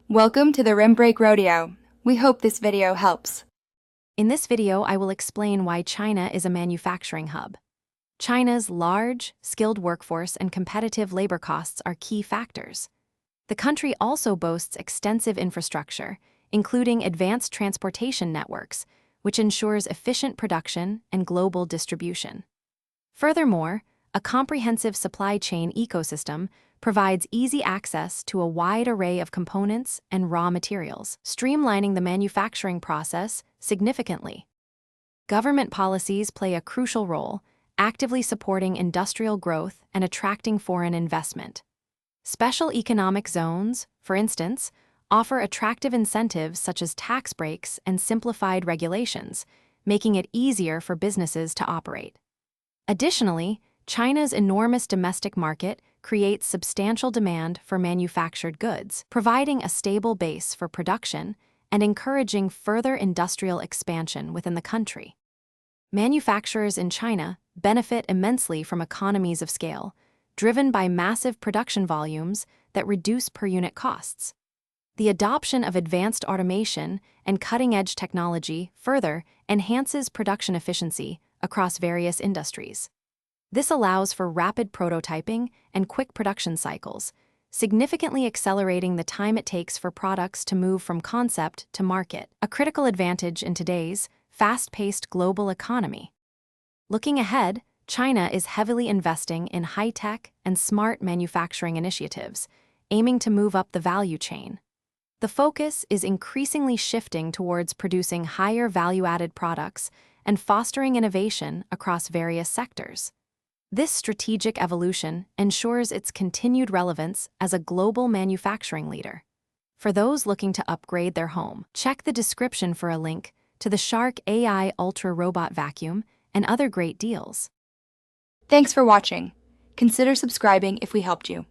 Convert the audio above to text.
Welcome to the Rim Break Rodeo. We hope this video helps. In this video, I will explain why China is a manufacturing hub. China's large, skilled workforce and competitive labor costs are key factors. The country also boasts extensive infrastructure, including advanced transportation networks, which ensures efficient production and global distribution. Furthermore, a comprehensive supply chain ecosystem provides easy access to a wide array of components and raw materials, streamlining the manufacturing process significantly. Government policies play a crucial role, actively supporting industrial growth and attracting foreign investment. Special economic zones, for instance, offer attractive incentives such as tax breaks and simplified regulations, making it easier for businesses to operate. Additionally, China's enormous domestic market creates substantial demand for manufactured goods, providing a stable base for production and encouraging further industrial expansion within the country. Manufacturers in China benefit immensely from economies of scale, driven by massive production volumes that reduce per-unit costs. The adoption of advanced automation and cutting-edge technology further enhances production efficiency across various industries. This allows for rapid prototyping and quick production cycles, significantly accelerating the time it takes for products to move from concept to market, a critical advantage in today's fast-paced global economy. Looking ahead, China is heavily investing in high-tech and smart manufacturing initiatives, aiming to move up the value chain. The focus is increasingly shifting towards producing higher value-added products and fostering innovation across various sectors. This strategic evolution ensures its continued relevance as a global manufacturing leader. For those looking to upgrade their home, check the description for a link to the Shark AI Ultra Robot Vacuum and other great deals. Thanks for watching. Consider subscribing if we helped you.